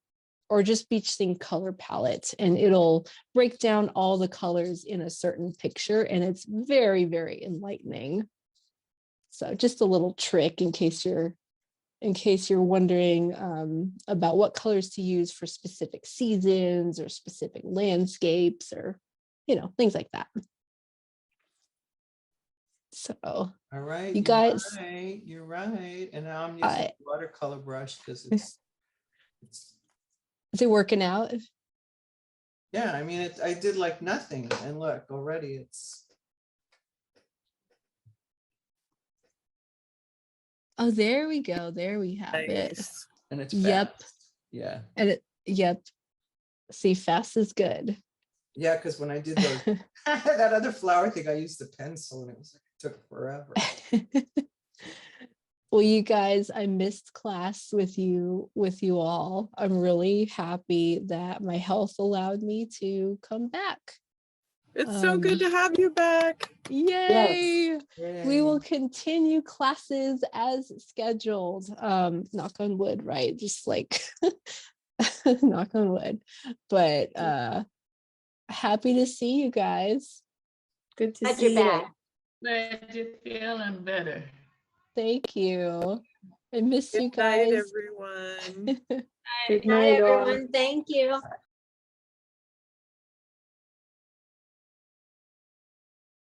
or just beach scene color palette, and it'll break down all the colors in a certain picture, and it's very, very enlightening. So just a little trick in case you're wondering about what colors to use for specific seasons or specific landscapes, or things like that. So all right, you guys, you're right. And now I'm using watercolor brush because it's is it working out? yeah, I mean, I did like nothing, and look, already it's. Oh, there we go. There we have it. Nice. And it's yep. fast. Yeah. And yep. See, fast is good. Yeah, because when I did that other flower thing, I used a pencil, and it took forever. Well, you guys, I missed class with you all. I'm really happy that my health allowed me to come back. It's so good to have you back. Yay! Yes. We will continue classes as scheduled. Knock on wood, right? Just like knock on wood. But happy to see you guys. Good to Glad see you're you. back. Glad you're feeling better. Thank you. I miss you Good night, guys. everyone. Good Night, night, all. everyone. Thank you.